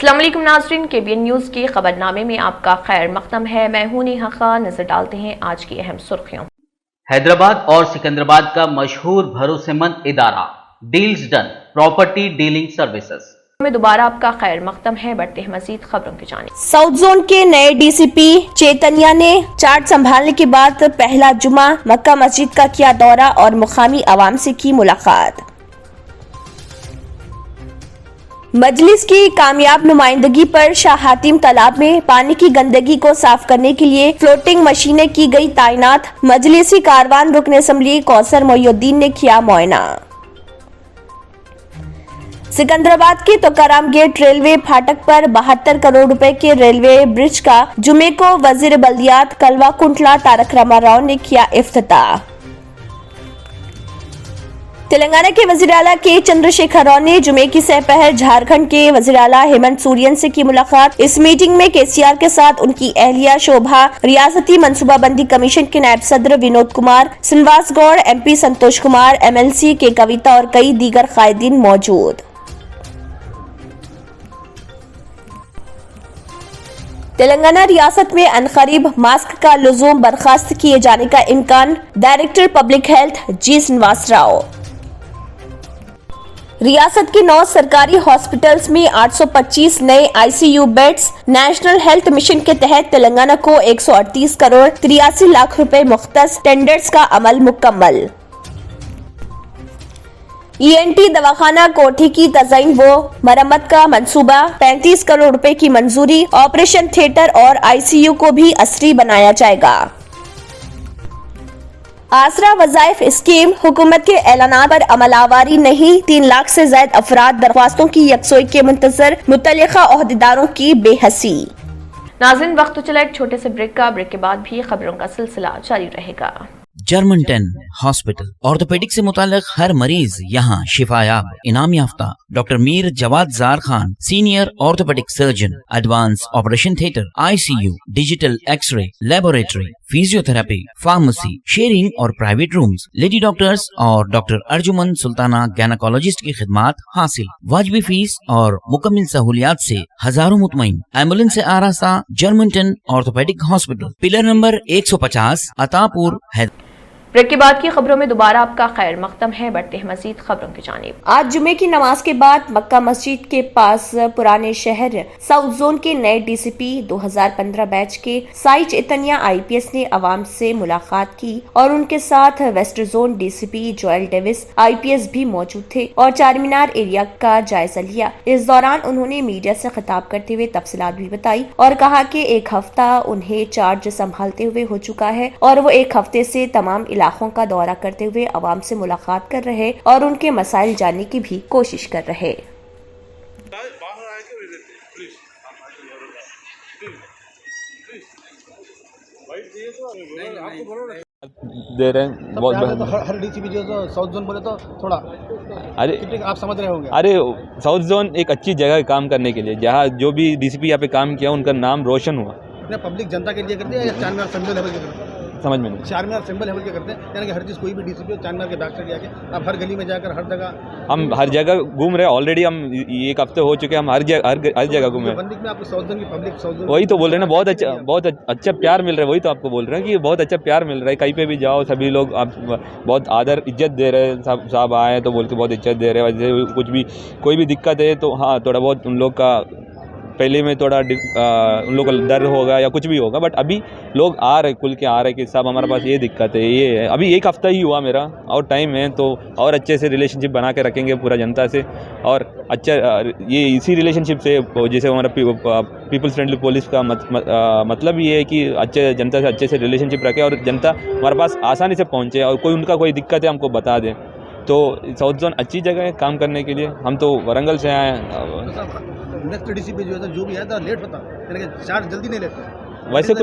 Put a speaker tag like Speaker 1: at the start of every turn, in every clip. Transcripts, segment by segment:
Speaker 1: अस्सलाम वालेकुम नाज़रीन, KBN न्यूज़ के खबरनामे में आपका खैर मक़दम है। मैं हूं नेहा खान। नजर डालते हैं आज की अहम सुर्खियों।
Speaker 2: हैदराबाद और सिकंदराबाद का मशहूर भरोसेमंद इदारा deals done property dealing services
Speaker 1: में दोबारा आपका खैर मक़दम है। बढ़ते हैं मजीद खबरों की जानिब।
Speaker 3: साउथ जोन के नए DCP चैतन्या ने चार्ज संभालने के बाद पहला जुमा मक्का मस्जिद का किया दौरा और मुकामी आवाम से की मुलाकात। मजलिस की कामयाब नुमाइंदगी पर शाह हातिम तालाब में पानी की गंदगी को साफ करने के लिए फ्लोटिंग मशीनें की गई तैनात। मजलिसी कारवान रुकन असम्बली कौसर मोइनुद्दीन ने किया मुआयना। सिकंदराबाद के तुकाराम गेट रेलवे फाटक पर 72 करोड़ रुपए के रेलवे ब्रिज का जुमे को वजीर बल्दियात कलवा कुंटला तारक रामाराव ने किया इफ्तिताह। तेलंगाना के वज़ीर आला के चंद्रशेखर राव ने जुमे की सहपहर झारखंड के वज़ीर आला हेमंत सोरेन से की मुलाकात। इस मीटिंग में KCR के साथ उनकी अहलिया शोभा, रियासती मनसूबाबंदी कमीशन के नायब सदर विनोद कुमार, श्रीनिवास गौड़, MP संतोष कुमार, MLC के कविता और कई दीगर कायदीन मौजूद। तेलंगाना रियासत में अनकरीब मास्क का लुज़ूम बर्खास्त किए जाने का इम्कान। Director public health G Srinivas Rao. रियासत के 9 सरकारी हॉस्पिटल्स में 825 नए ICU beds. National health mission के तहत तेलंगाना को 138 करोड़ 83 लाख रुपए मुख्तस। टेंडर्स का अमल मुकम्मल। ENT दवाखाना कोठी की तज़ईन व मरम्मत का मंसूबा। 35 करोड़ रुपए की मंजूरी। ऑपरेशन थिएटर और ICU को भी असरी बनाया जाएगा। आसरा वज़ाइफ स्कीम हुकूमत के ऐलानात पर अमलावारी नहीं। 3 लाख से ज्यादा अफराद दरख्वास्तों की यकसोई के मुंतज़र। मुतल्लिका ओहदेदारों की बेहसी।
Speaker 1: नाज़रीन, वक्त तो चला एक छोटे से ब्रेक का। ब्रेक के बाद भी खबरों का सिलसिला जारी रहेगा।
Speaker 4: जर्मनटन हॉस्पिटल ऑर्थोपेडिक से मुताल्लिक हर मरीज यहाँ शिफायाब। इनाम याफ्ता doctor Mir Jawad Jar Khan, senior orthopaedic surgeon, advance operation theatre, ICU, digital x ray, laboratory, physiotherapy, pharmacy, sharing और प्राइवेट रूम्स, लेडी डॉक्टर्स और डॉक्टर अर्जुमन सुल्ताना गैनाकोलॉजिस्ट की खिदमात हासिल। वाजबी फीस और मुकम्मल सहूलियात से हजारों मुतमईन। एम्बुलेंस से आरास्ता Germanton orthopaedic hospital, pillar number 150, Attapur, Hyderabad.
Speaker 1: Break के बाद की खबरों में दोबारा आपका खैर मक़दम है। बढ़ते हैं मजीद खबरों की जानिब।
Speaker 3: आज जुमे की नमाज के बाद मक्का मस्जिद के पास पुराने शहर साउथ जोन के नए DCP 2015 बैच के साई चैतन्या IPS ने अवाम से मुलाकात की और उनके साथ west zone DCP Joel Davies IPS भी मौजूद थे और चार मीनार एरिया का जायजा लिया। इस दौरान उन्होंने मीडिया से खिताब करते हुए तफसीलात भी बताई और कहा कि एक हफ्ता उन्हें चार्ज संभालते हुए हो चुका है और वो एक हफ्ते से तमाम इलाकों का दौरा करते हुए अवाम से मुलाकात कर रहे और उनके मसाइल जानने की भी कोशिश कर रहे।
Speaker 5: दे रहे हैं बहुत
Speaker 6: तो हर DCP जो साउथ जोन बोले तो थोड़ा
Speaker 5: अरे
Speaker 6: आप समझ रहे होंगे।
Speaker 5: अरे साउथ जोन एक अच्छी जगह है काम करने के लिए, जहाँ जो भी DCP यहाँ पे काम किया उनका नाम रोशन हुआ।
Speaker 6: पब्लिक जनता के लिए करते हैं या चार मीनार सिंबल लेवल के करते हैं?
Speaker 5: समझ में नहीं।
Speaker 6: चार मीनार सिंबल लेवल के करते हैं, यानी कि हर चीज़ कोई भी DCP चार मीनार के बैक से जाके अब हर गली में जाकर हर जगह
Speaker 5: हम हर जगह घूम रहे हैं। ऑलरेडी हम एक हफ्ते हो चुके हैं, हम हर जगह घूमे।
Speaker 6: बंदिक में आपको साउथ जोन की पब्लिक साउथ जोन
Speaker 5: वही तो बोल रहे हैं ना, बहुत अच्छा प्यार मिल रहा है। वही तो आपको बोल रहे हैं कि बहुत अच्छा प्यार मिल रहा है। कहीं पे भी जाओ सभी लोग आप बहुत आदर इज्जत दे रहे हैं। साहब आए तो बोल के बहुत इज्जत दे रहे हैं। वैसे कुछ भी कोई भी दिक्कत है तो हाँ थोड़ा बहुत उन लोग का पहले में थोड़ा उन लोग का डर होगा या कुछ भी होगा, बट अभी लोग आ रहे खुल के आ रहे कि साहब हमारे पास ये दिक्कत है, ये है। अभी एक हफ्ता ही हुआ मेरा और टाइम है तो और अच्छे से रिलेशनशिप बना के रखेंगे पूरा जनता से। और अच्छा ये इसी रिलेशनशिप से जैसे हमारा पीपल्स फ्रेंडली पुलिस का मतलब ये है कि अच्छे जनता से अच्छे से रिलेशनशिप रखे और जनता हमारे पास आसानी से पहुँचे और उनका कोई दिक्कत है हमको बता दें। तो साउथ जोन अच्छी जगह है काम करने के लिए। हम तो वरंगल से आए हैं।
Speaker 6: नेक्स्ट DCP जो भी है तो लेट होता है, चार्ज जल्दी नहीं लेते।
Speaker 5: वैसे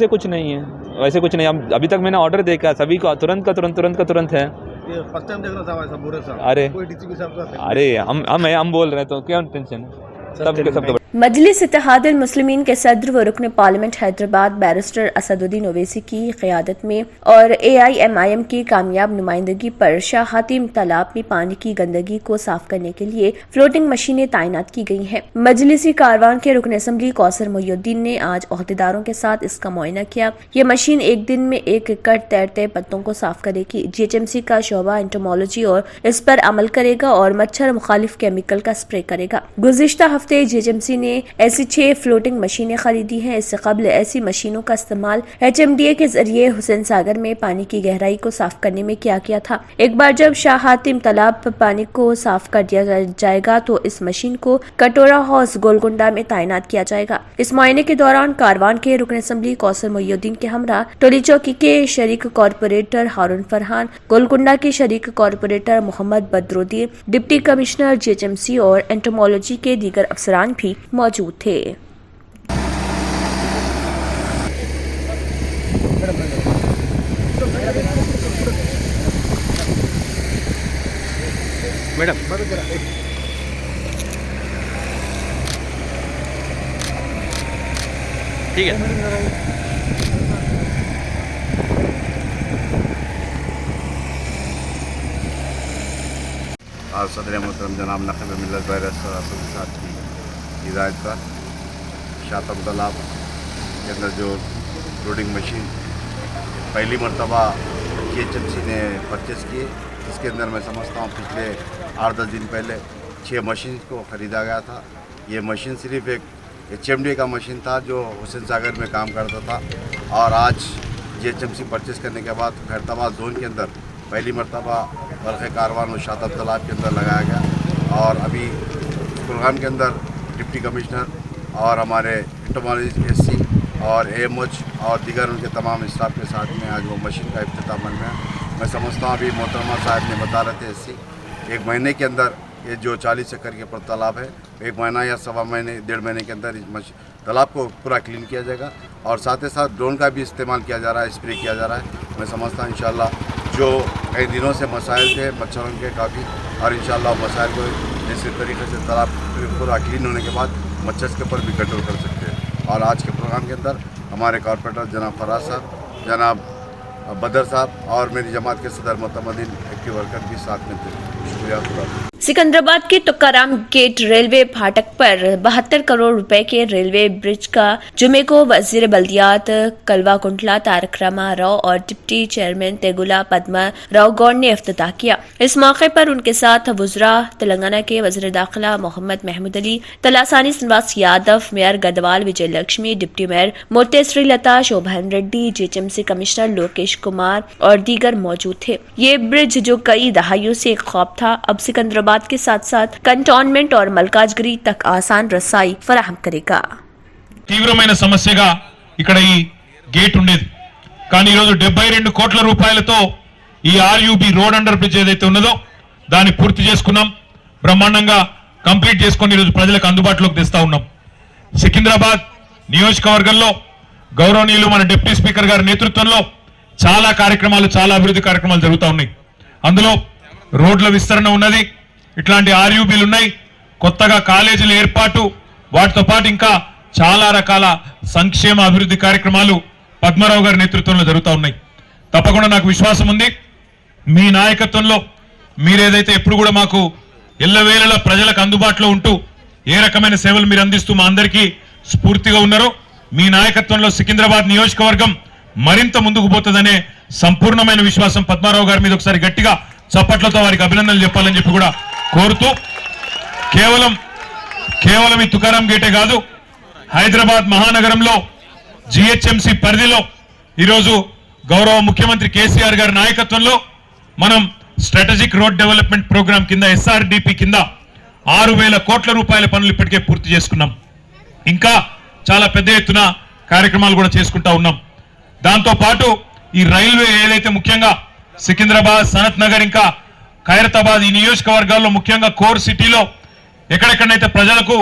Speaker 5: कुछ नहीं है, वैसे कुछ नहीं। हम अभी तक मैंने ऑर्डर देखा सभी को तुरंत का तुरंत है।
Speaker 6: फर्स्ट टाइम देख रहा था बोल रहे साहब।
Speaker 5: अरे
Speaker 6: कोई DCP साहब
Speaker 5: अरे हम बोल रहे हैं तो क्या टेंशन है। सब
Speaker 3: मजलिस इत्तेहादुल मुस्लिमीन के सदर व रुकन पार्लियामेंट हैदराबाद बैरिस्टर असदुद्दीन ओवैसी की क़यादत में और AIMIM की कामयाब नुमाइंदगी पर शाह हातिम तालाब में पानी की गंदगी को साफ करने के लिए फ्लोटिंग मशीनें तैनात की गई हैं। मजलिसी कारवान के रुकन असम्बली कौसर मोहिउद्दीन ने आज ओहदेदारों के साथ इसका मुआयना किया। ये मशीन एक दिन में 1 एकड़ तैरते पत्तों को साफ करेगी। GHMC का शोबा एंटोमोलॉजी और इस पर अमल करेगा और मच्छर मुखालिफ केमिकल का स्प्रे करेगा। गुज़िश्ता हफ्ते GHMC ने ऐसी 6 फ्लोटिंग मशीनें खरीदी हैं। इससे कबल ऐसी मशीनों का इस्तेमाल HMDA के जरिए हुसैन सागर में पानी की गहराई को साफ करने में किया गया था। एक बार जब शाह हातिम तालाब पर पानी को साफ कर दिया जाएगा तो इस मशीन को कटोरा हाउस गोलकुंडा में तैनात किया जाएगा। इस मुआयने के दौरान कारवान के रुकन असम्बली कौसर मोहिउद्दीन के हमरा टोली चौकी के शरीक कॉरपोरेटर हारून फरहान, गोलकुंडा के शरीक corporator Mohammed Badruddin, deputy commissioner GHMC और एंटोमोलॉजी के दीगर अफसरान भी मौजूद थे।
Speaker 6: मैडम
Speaker 2: ठीक है।
Speaker 7: आज सदर मोहतरम जनाब नक़ीब मिल्लत बैरिस्टर असद साहब की हिदायत पर शातम तालाब के अंदर जो लोडिंग मशीन पहली मरतबा GHMC ने परचेज़ की, इसके अंदर मैं समझता हूँ पिछले 8-10 दिन पहले 6 मशीन को ख़रीदा गया था। ये मशीन सिर्फ एक HMDA का मशीन था जो हुसैन सागर में काम करता था और आज GHMC परचेज़ करने के बाद खैरताबाद जोन के अंदर पहली मरतबा बल्कि कारवान और शातम तालाब के अंदर लगाया गया। और अभी प्रोग्राम के अंदर डिप्टी कमिश्नर और हमारे एंटोमोलॉजी SC और AMOH और दीगर उनके तमाम स्टाफ के साथ में आज वो मशीन का इफ्तिताह अमल में है। मैं समझता हूँ अभी मोहतरमा साहब ने बता रहे थे SC 1 महीने के अंदर ये जो 40 एकड़ के तालाब है 1 महीना या सवा महीने 1.5 महीने के अंदर इस तालाब को पूरा क्लीन किया जाएगा और साथ ही साथ ड्रोन का भी इस्तेमाल किया जा रहा है, स्प्रे किया जा रहा है। मैं समझता हूँ इंशाल्लाह जो कई दिनों से मसाइल थे मच्छरों के काफ़ी और इंशाल्लाह मसाइल को इस तरीके से तालाब पूरा क्लीन होने के बाद मच्छर के ऊपर भी कंट्रोल कर सकते हैं। और आज के प्रोग्राम के अंदर हमारे कॉर्पोरेटर जनाब फराज साहब, जनाब बदर साहब और मेरी जमात के सदर मोतमदीन एक्टिव वर्कर भी साथ में थे। शुक्रिया।
Speaker 3: सिकंदराबाद के तुकाराम गेट रेलवे फाटक पर 72 करोड़ रुपए के रेलवे ब्रिज का जुमे को वजीर बल्दियात कलवा कुंटला तारक रामा राव और डिप्टी चेयरमैन तेगुला पद्मा राव गौड़ ने इफ्तिताह किया। इस मौके पर उनके साथ वुज़रा तेलंगाना के वज़ीर दाखिला मोहम्मद महमूद अली, तलासानी श्रीनिवास यादव, मेयर गदवाल विजय लक्ष्मी, डिप्टी मेयर मोते श्रीलता, शोभान रेड्डी, GHMC कमिश्नर लोकेश कुमार और दीगर मौजूद थे। ये ब्रिज जो कई दहाइयों से एक ख्वाब था, अब सिकंदराबाद के साथ साथ कंटोनमेंट और मलकाजगिरी तक आसान रसाई फराहम करेगा।
Speaker 8: తీవ్రమైన సమస్యగా ఇక్కడ ఈ గేట్ ఉండేది, కానీ ఈరోజు 72 కోట్ల రూపాయలతో ఈ RUB రోడ్ అండర్ బ్రిడ్జ్ ఏదైతే ఉన్నదో దాన్ని పూర్తి చేసుకున్నాం, బ్రహ్మాండంగా కంప్లీట్ చేసుకొని ఈరోజు ప్రజలకు అందుబాటులోకి తెస్తా ఉన్నాం। సికింద్రాబాద్ నియోజకవర్గంలో గౌరవనీయులు మన డిప్యూటీ స్పీకర్ గారి నేతృత్వంలో చాలా కార్యక్రమాలు, చాలా అభివృద్ధి కార్యక్రమాలు జరుగుతూ ఉన్నాయి। అందులో రోడ్ల విస్తరణ ఉన్నది, ఇట్లాంటి RUBలు ఉన్నాయి, కొత్తగా కాలేజీల ఏర్పాటు, వాటితో పాటు ఇంకా చాలా రకాల సంక్షేమ అభివృద్ధి కార్యక్రమాలు పద్మారావు గారి నేతృత్వంలో జరుగుతూ ఉన్నాయి। తప్పకుండా నాకు విశ్వాసం ఉంది మీ నాయకత్వంలో మీరేదైతే ఎప్పుడు కూడా మాకు ఎల్లవేళలా ప్రజలకు అందుబాటులో ఉంటూ ఏ రకమైన సేవలు మీరు అందిస్తూ మా అందరికీ స్ఫూర్తిగా ఉన్నారో మీ నాయకత్వంలో సికింద్రాబాద్ నియోజకవర్గం మరింత ముందుకు పోతుందనే సంపూర్ణమైన విశ్వాసం పద్మారావు గారి మీద ఒకసారి గట్టిగా చప్పట్లతో వారికి అభినందనలు చెప్పాలని చెప్పి కూడా కోరుతూ కేవలం ఈ తుకారాం గేటే కాదు, హైదరాబాద్ మహానగరంలో GHMC పరిధిలో ఈరోజు గౌరవ ముఖ్యమంత్రి కేసీఆర్ గారి నాయకత్వంలో మనం స్ట్రాటజిక్ రోడ్ డెవలప్మెంట్ ప్రోగ్రామ్ కింద SRDP కింద 6,000 కోట్ల రూపాయల పనులు ఇప్పటికే పూర్తి చేసుకున్నాం। ఇంకా చాలా పెద్ద ఎత్తున కార్యక్రమాలు కూడా చేసుకుంటా ఉన్నాం। దాంతో పాటు ఈ రైల్వే ఏదైతే ముఖ్యంగా సికింద్రాబాద్, సనత్ నగర్ ఇంకా ఖైరతాబాద్ ఈ నియోజకవర్గాల్లో ముఖ్యంగా కోర్ సిటీలో ఎక్కడెక్కడైతే ప్రజలకు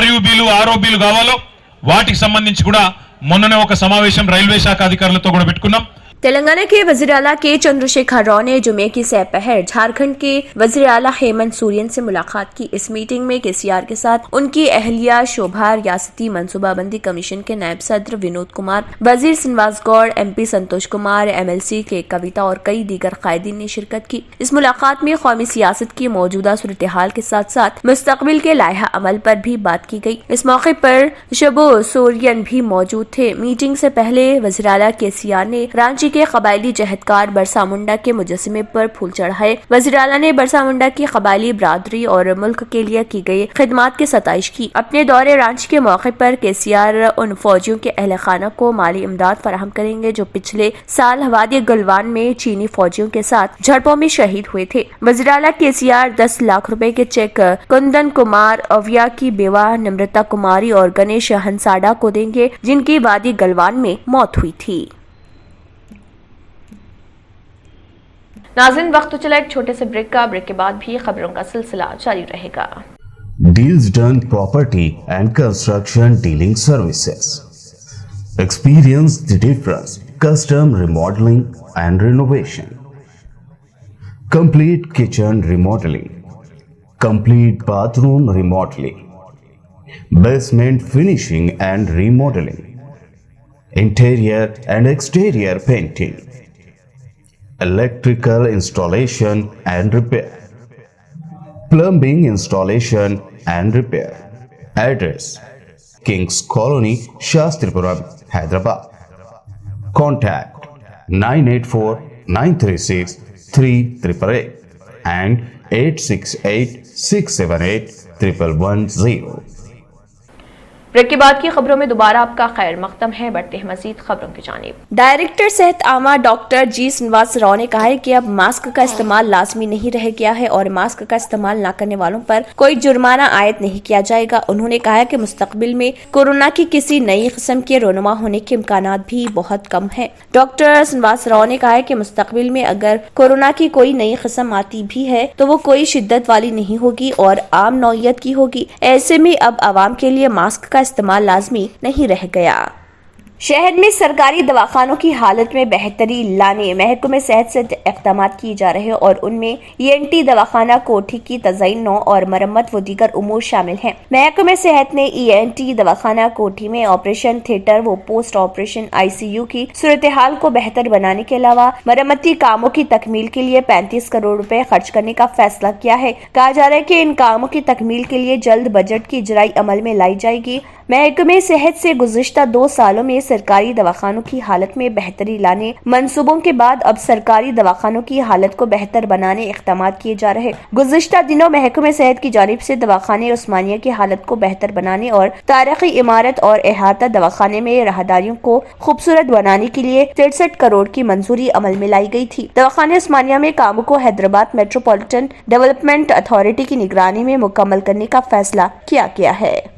Speaker 8: RUBలు ROBలు కావాలో వాటికి సంబంధించి కూడా మొన్ననే ఒక సమావేశం రైల్వే శాఖ అధికారులతో కూడా పెట్టుకున్నాం।
Speaker 3: तेलंगाना के वज़ीर आला के चंद्रशेखर राव ने जुमे की सपहर झारखंड के वज़ीर आला हेमंत सोरेन से मुलाकात की। इस मीटिंग में केसीआर के साथ उनकी अहलिया शोभा, रियासती मनसूबाबंदी कमीशन के नायब सदर विनोद कुमार, वजीर श्रीनिवास गौड़, MP संतोष कुमार, MLC के कविता और कई दीगर कायदीन ने शिरकत की। इस मुलाकात में कौमी सियासत की मौजूदा सूरत हाल के साथ साथ मुस्तकबिल के लाइहा अमल पर भी बात की गई। इस मौके पर शबो सोरियन भी मौजूद थे। मीटिंग से पहले वज़ीर आला केसीआर ने रांची के कबायली जहदकार बरसा मुंडा के मुजस्समे पर फूल चढ़ाए। वज़ीर आला ने बरसा मुंडा की कबायली बरादरी और मुल्क के लिए की गई खिदमात की सताइश की। अपने दौरे रांची के मौके पर केसीआर उन फौजियों के अहल खाना को माली इमदाद फराहम करेंगे जो पिछले साल वादी गलवान में चीनी फौजियों के साथ झड़पों में शहीद हुए थे। वज़ीर आला केसीआर 10 लाख रुपए के चेक कुंदन कुमार अविया की बेवा नम्रता कुमारी और गणेश हंसाडा को देंगे, जिनकी वादी गलवान में मौत हुई थी।
Speaker 1: नाज़रीन, वक्त तो चला एक छोटे से ब्रेक का। ब्रेक के बाद भी खबरों का सिलसिला जारी रहेगा।
Speaker 9: Deals Done Property and Construction Dealing Services. Experience the difference. Custom remodeling and renovation. Complete kitchen remodeling. Complete bathroom remodeling. Basement finishing and remodeling. Interior and exterior painting. Electrical installation and repair. Plumbing installation and repair. Address: Kings Colony, Shastripuram, Hyderabad. Contact 984-936-3888 and 868-678-1110.
Speaker 1: Break के बाद की खबरों में दोबारा आपका खैर मकदम है। बढ़ते हैं मजीद खबरों की जानिब।
Speaker 3: डायरेक्टर सेहत आमा डॉक्टर जी श्रीनिवास राव ने कहा है कि अब मास्क का इस्तेमाल लाजमी नहीं रह गया है और मास्क का इस्तेमाल न करने वालों पर कोई जुर्माना आयद नहीं किया जाएगा। उन्होंने कहा है कि मुस्तकबिल में कोरोना की किसी नई किस्म के रोनुमा होने के इम्कानात भी बहुत कम है। डॉक्टर श्रीनिवास राव ने कहा है कि मुस्तकबिल में अगर कोरोना की कोई नई किस्म आती भी है तो वो कोई शिद्दत वाली नहीं होगी और आम नौयत की होगी। ऐसे में अब आवाम के लिए मास्क का इस्तेमाल लाजमी नहीं रह गया। शहर में सरकारी दवाखानों की हालत में बेहतरी लाने महकमे सेहत से इक़दाम किए जा रहे हैं और उनमें ENT दवाखाना कोठी की तज़यीन और मरम्मत व दीगर उमूर शामिल हैं। महकमे सेहत ने ENT दवाखाना कोठी में ऑपरेशन थिएटर व पोस्ट ऑपरेशन ICU की सूरत हाल को बेहतर बनाने के अलावा मरम्मती कामों की तकमील के लिए 35 करोड़ रुपए खर्च करने का फैसला किया है। कहा जा रहा है कि इन कामों की तकमील के लिए जल्द बजट की इजराई अमल में लाई जाएगी। महकमे सेहत से गुज़िश्ता 2 सालों में सरकारी दवाखानों की हालत में बेहतरी लाने मंसूबों के बाद अब सरकारी दवाखानों की हालत को बेहतर बनाने इक़दाम किए जा रहे। गुज़िश्ता दिनों महकमे सेहत की जानिब से दवाखाने उस्मानिया की हालत को बेहतर बनाने और तारीखी इमारत और अहाता दवाखाने में राहदारियों को खूबसूरत बनाने के लिए 63 करोड़ की मंजूरी अमल में लाई गई थी। दवाखाने उस्मानिया में कामों को हैदराबाद मेट्रोपॉलिटन डेवलपमेंट अथॉरिटी की निगरानी में मुकम्मल करने का फैसला किया गया है।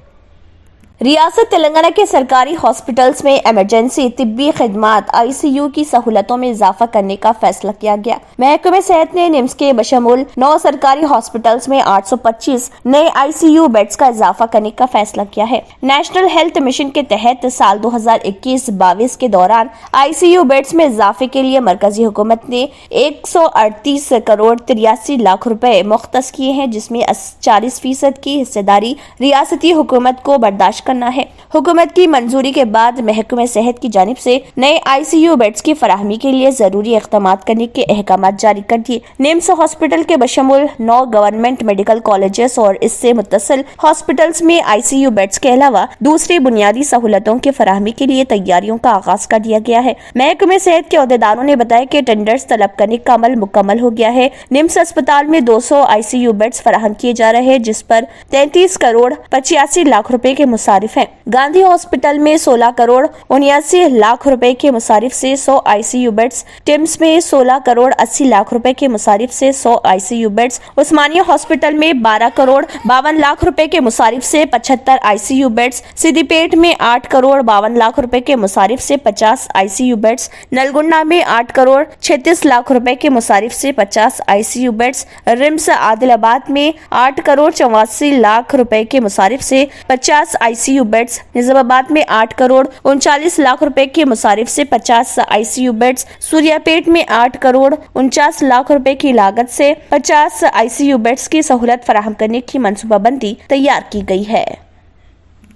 Speaker 3: रियासत तेलंगाना के सरकारी हॉस्पिटल्स में इमरजेंसी तिब्बी खिदमात ICU की सहूलतों में इजाफा करने का फैसला किया गया। महकमे सेहत ने निम्स के बशमूल 9 सरकारी हॉस्पिटल्स में 825 नए ICU बेड्स का इजाफा करने का फैसला किया है। नेशनल हेल्थ मिशन के तहत साल 2021-22 के दौरान ICU बेड्स में इजाफे के लिए मरकजी हुकूमत ने 138 करोड़ 83 लाख रुपए मुख्तस किए हैं, जिसमें 40% की हिस्सेदारी रियासती हुकूमत को बर्दाश्त करना है। हुकूमत की मंजूरी के बाद महकमे सेहत की जानिब से नए ICU बेड्स की फराहमी के लिए जरूरी इक़दाम करने के अहकाम जारी कर दिए। निम्स हॉस्पिटल के बशमूल 9 गवर्नमेंट मेडिकल कॉलेजेस और इससे मुत्तसिल हॉस्पिटल्स में ICU बेड्स के अलावा दूसरी बुनियादी सहूलतों की फराहमी के लिए तैयारियों का आगाज कर दिया गया है। महकमे सेहत के अहदेदारों ने बताया कि टेंडर्स तलब करने का अमल मुकम्मल हो गया है। निम्स अस्पताल में 200 ICU बेड्स फराहम किए जा रहे हैं, जिस पर 33 करोड़ 85 लाख रुपए के मुसारिफ है। गांधी हॉस्पिटल में 16 करोड़ 79 लाख रुपए के मुसारिफ से 100 ICU बेड्स, टिम्स में 16 करोड़ 80 लाख रुपए के मुसारिफ से 100 ICU बेड्स, उस्मानिया हॉस्पिटल में 12 करोड़ 52 लाख रुपए के मुसारिफ से 75 ICU बेड्स, सिद्दीपेट में 8 करोड़ 52 लाख रुपए के मुसारिफ से 50 ICU बेड्स, नलगुंडा में 8 करोड़ 36 लाख रुपए के मुसारिफ से 50 ICU बेड्स, रिम्स आदिलाबाद में 8 करोड़ 84 लाख रुपए के मुसारिफ से 50 ICU बेड्स, نظام آباد میں 8 کروڑ 39 لاکھ रुपए के मुसारिफ से 50 ICU बेड्स, सूर्यापेट में 8 करोड़ 49 लाख रुपए की लागत से 50 ICU बेड्स की सहूलत फराहम करने की मनसूबाबंदी तैयार की गई है।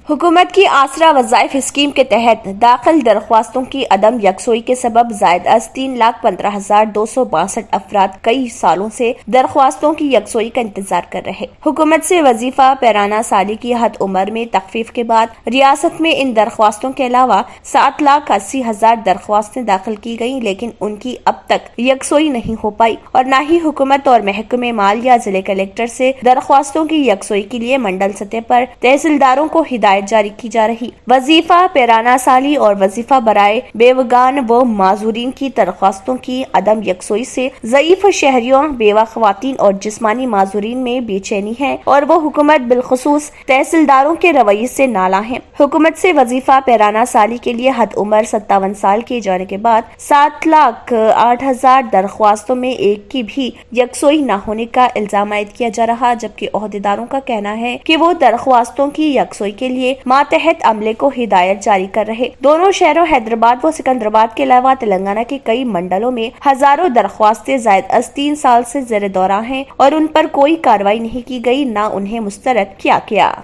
Speaker 3: हुकूमत की आसरा वज़ाइफ स्कीम के तहत दाखिल दरख्वास्तों की अदम यकसोई के सबब ज़ायद अज 3,15,262 अफराद कई सालों से दरख्वास्तों की यकसोई का इंतजार कर रहे। हुकूमत से वजीफा पैराना साली की हद उम्र में तखफीफ के बाद रियासत में इन दरख्वास्तों के अलावा 7,80,000 दरख्वास्तें दाखिल की गयी, लेकिन उनकी अब तक यकसोई नहीं हो पाई और न ही हुकूमत और महकमे माल या जिले कलेक्टर से दरख्वास्तों की यकसोई के लिए मंडल सतह पर तहसीलदारों को हिदायत जारी की जा रही। वजीफा पैराना साली और वजीफा बराए बेवगान व माजूरीन की दरख्वास्तों की अदम यकसोई से ज़ईफ शहरियों, बेवा ख्वातीन और जिस्मानी माजूरीन में बेचैनी है और वो हुकूमत बिलखुसूस तहसीलदारों के रवैये से नाला है। हुकूमत से वजीफा पैराना साली के लिए हद उम्र 57 साल किए जाने के बाद 7,08,000 दरख्वास्तों में एक की भी यकसोई न होने का इल्जाम आयद किया जा रहा, जबकि ओहदेदारों का कहना है कि वो दरख्वास्तों की यकसोई के लिए मातहत अमले को हिदायत जारी कर रहे। दोनों शहरों हैदराबाद व सिकंदराबाद के अलावा तेलंगाना के कई मंडलों में हजारों दरख्वास्तें ज़ायद अज 3 साल से ज़ेर दौरा हैं और उन पर कोई कार्रवाई नहीं की गई, न उन्हें मुस्तरद किया गया।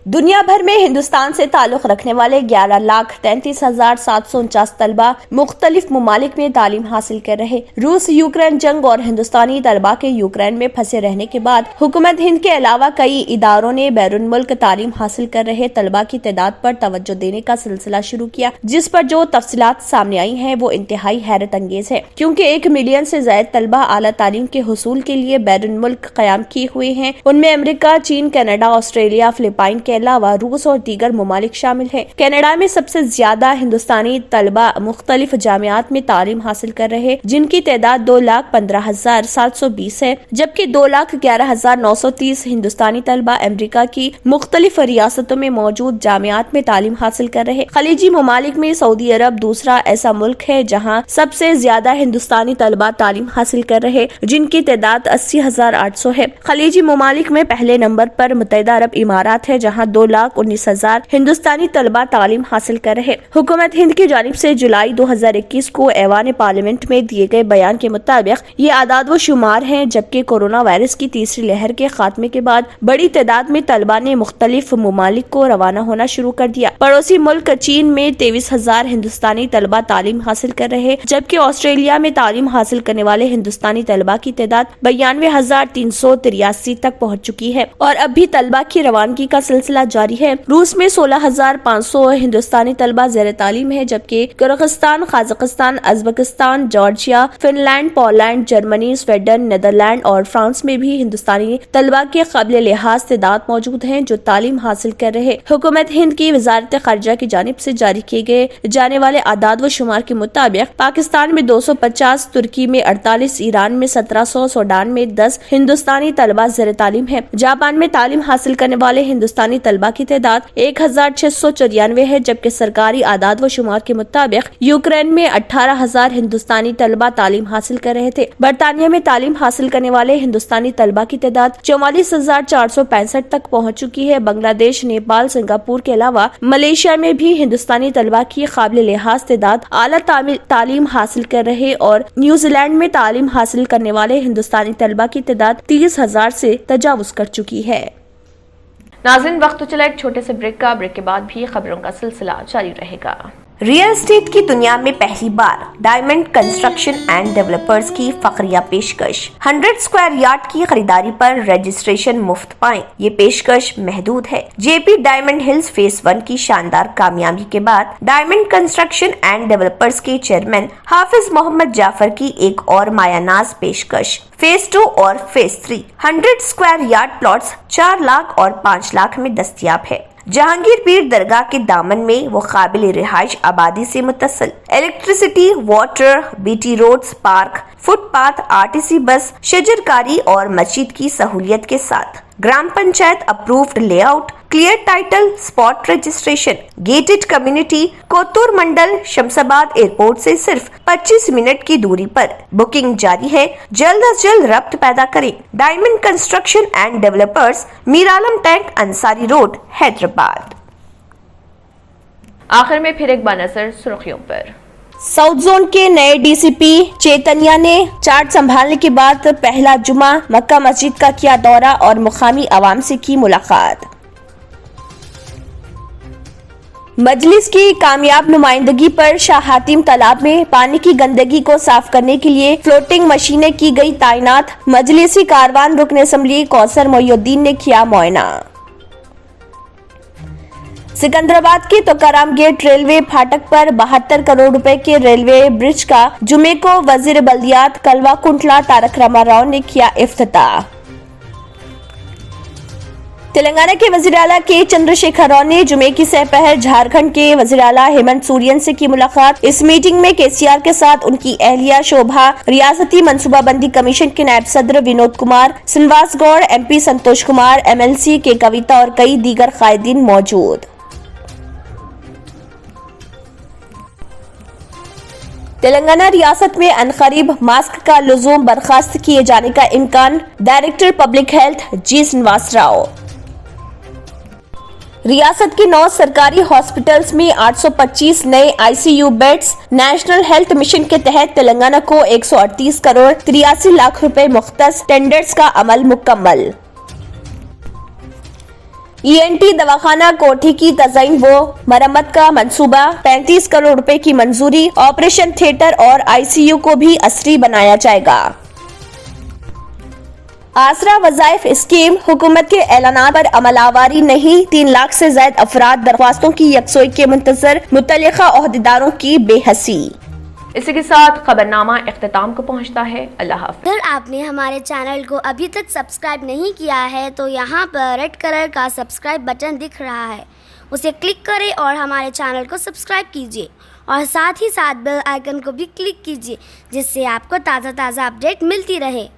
Speaker 3: दुनिया भर में हिंदुस्तान से ताल्लुक रखने वाले 11,33,749 तलबा मुख्तलिफ मुमालिक में तालीम हासिल कर रहे। रूस यूक्रेन जंग और हिंदुस्तानी तलबा के यूक्रेन में फंसे रहने के बाद हुकूमत हिंद के अलावा कई इदारों ने बैरून मुल्क तालीम हासिल कर रहे तलबा की तादाद पर तवज्जो देने का सिलसिला शुरू किया, जिस पर जो तफसीलात सामने आई हैं वो इंतहाई हैरत अंगेज है, क्योंकि 1 मिलियन से ज्यादा तलबा आला तालीम के हुसूल के लिए बैरून मुल्क कयाम किए हुए हैं। उनमें अमेरिका, चीन, कनाडा, ऑस्ट्रेलिया, फिलिपाइन के अलावा रूस और दीगर मुमालिक शामिल हैं। कनाडा में सबसे ज्यादा हिंदुस्तानी तलबा मुख्तलिफ जामियात में तालीम हासिल कर रहे, जिनकी तादाद 2,15,720 है, जबकि 2,11,930 हिंदुस्तानी तलबा अमेरिका की मुख्तलिफ रियासतों में मौजूद जामियात में तालीम हासिल कर रहे। खलीजी मुमालिक में सऊदी अरब दूसरा ऐसा मुल्क है जहाँ सबसे ज्यादा हिंदुस्तानी तलबा तालीम हासिल कर रहे, जिनकी तादाद 80,800 है। खलीजी मुमालिक में पहले नंबर पर मुत्तहिदा अरब इमारात है, जहाँ 2,19,000 हिंदुस्तानी तलबा तालीम हासिल कर रहे। हुकूमत हिंद की जानिब से जुलाई 2021 को ऐवान पार्लियामेंट में दिए गए बयान के मुताबिक ये आदाद व शुमार हैं, जबकि कोरोना वायरस की तीसरी लहर के खात्मे के बाद बड़ी तादाद में तलबा ने मुख्तलिफ मुमालिक को रवाना होना शुरू कर दिया। पड़ोसी मुल्क चीन में 23,000 हिंदुस्तानी तलबा तालीम हासिल कर रहे, जबकि ऑस्ट्रेलिया में तालीम हासिल करने वाले हिंदुस्तानी तलबा की तादाद 92,383 तक पहुँच चुकी है और अब भी तलबा की रवानगी का सिलसिला जारी है। रूस में 16,500 हिंदुस्तानी तलबा ज़ेर तालीम है, जबकि Kyrgyzstan, Kazakhstan, Uzbekistan, Georgia, Finland, Poland, Germany, Sweden, Netherlands और फ्रांस में भी हिंदुस्तानी तलबा के काबिल लिहाज तादाद मौजूद हैं जो तालीम हासिल कर रहे। हुकूमत हिंद की वजारत खारजा की जानिब से जारी किए गए जाने वाले आदाद व शुमार के मुताबिक पाकिस्तान में 250, तुर्की में 48, ईरान में 1700, सूडान में 10 हिंदुस्तानी तलबा ज़ेर तालीम है। जापान में तालीम हासिल करने वाले हिंदुस्तानी तलबा की तादाद 1,694 है, जबकि सरकारी आदाद व शुमार के मुताबिक यूक्रेन में 18,000 हिंदुस्तानी तलबा तालीम हासिल कर रहे थे। बरतानिया में तालीम हासिल करने वाले हिंदुस्तानी तलबा की तादाद 44,465 तक पहुँच चुकी है। बांग्लादेश, नेपाल, सिंगापुर के अलावा मलेशिया में भी हिंदुस्तानी तलबा की काबिल लिहाज तादाद आला तालीम हासिल कर रहे और न्यूजीलैंड में तालीम हासिल करने वाले हिंदुस्तानी तलबा की तादाद 30,000 से तजावुज कर चुकी है।
Speaker 1: नाज़रीन, वक्त तो चला एक छोटे से ब्रेक का। ब्रेक के बाद भी खबरों का सिलसिला जारी रहेगा।
Speaker 3: रियल एस्टेट की दुनिया में पहली बार डायमंड कंस्ट्रक्शन एंड डेवलपर्स की फखरिया पेशकश। 100 स्क्वायर यार्ड की खरीदारी पर रजिस्ट्रेशन मुफ्त पाएं। ये पेशकश महदूद है। जेपी डायमंड हिल्स फेज 1 की शानदार कामयाबी के बाद डायमंड कंस्ट्रक्शन एंड डेवलपर्स के चेयरमैन हाफिज मोहम्मद जाफर की एक और मायानाज पेशकश। फेज 2 और phase 3 100 square yard plots 4 lakh और 5 लाख में दस्तयाब है। जहांगीर पीर दरगाह के दामन में वो काबिल रिहाइश आबादी से मुत्तसिल electricity, water, BT roads, park, footpath, RTC bus, शजरकारी और मस्जिद की सहूलियत के साथ gram panchayat approved layout, clear title, spot registration, gated community, Kothur mandal, Shamshabad airport से सिर्फ 25 मिनट की दूरी पर। बुकिंग जारी है, जल्द अज जल्द रब्त पैदा करें। Diamond construction and developers, Miralam tank, Ansari road, Hyderabad.
Speaker 1: आखिर में फिर एक बार नजर सुर्खियों पर।
Speaker 3: साउथ जोन के नए डीसीपी चैतन्या ने चार्ज संभालने के बाद पहला जुमा मक्का मस्जिद का किया दौरा और मुकामी आवाम से की मुलाकात। मजलिस की कामयाब नुमाइंदगी पर शाह हातिम तालाब में पानी की गंदगी को साफ करने के लिए फ्लोटिंग मशीनें की गई तैनात। मजलिसी कारवान रुकन असम्बली कौसर मोहिउद्दीन ने किया मुआयना। सिकंदराबाद के तुकाराम गेट रेलवे फाटक पर 72 करोड़ रुपए के रेलवे ब्रिज का जुमे को वजीर बल्दियात कलवा कुंटला तारक रामाराव ने किया इफ्तिताह। तेलंगाना के वजीर आला के चंद्रशेखर राव ने जुमे की सहपहर झारखंड के वजीर आला हेमंत सोरेन से की मुलाकात। इस मीटिंग में केसीआर के साथ उनकी अहलिया शोभा, रियासती मनसूबाबंदी कमीशन के नायब सदर विनोद कुमार, श्रीनिवास गौड़, एमपी संतोष कुमार, एमएलसी के कविता और कई दीगर कायदीन मौजूद। तेलंगाना रियासत में अनकरीब मास्क का लुज़ूम बर्खास्त किए जाने का इम्कान, डायरेक्टर पब्लिक हेल्थ जी श्रीनिवास राव। रियासत के 9 सरकारी हॉस्पिटल्स में 825 नए ICU beds. National health mission के तहत तेलंगाना को 138 करोड़ 83 लाख रुपए मुख्तस। टेंडर्स का अमल मुकम्मल। ईएनटी दवाखाना कोठी की तज़ईन व मरम्मत का मंसूबा, 35 करोड़ रुपए की मंजूरी। ऑपरेशन थिएटर और आईसीयू को भी असरी बनाया जाएगा। आसरा वज़ाइफ स्कीम, हुकूमत के ऐलानात पर अमलावरी नहीं। 3 लाख से ज्यादा अफराद दरख्वास्तों की यकसोई के मुंतज़र, मुतल्लिका ओहदेदारों की बेहसी।
Speaker 1: इसी के साथ खबरनामा इख्तिताम को पहुंचता है। अल्लाह हाफ़िज़।
Speaker 10: अगर आपने हमारे चैनल को अभी तक सब्सक्राइब नहीं किया है तो यहाँ पर रेड कलर का सब्सक्राइब बटन दिख रहा है, उसे क्लिक करें और हमारे चैनल को सब्सक्राइब कीजिए और साथ ही साथ बेल आइकन को भी क्लिक कीजिए, जिससे आपको ताज़ा अपडेट मिलती रहे।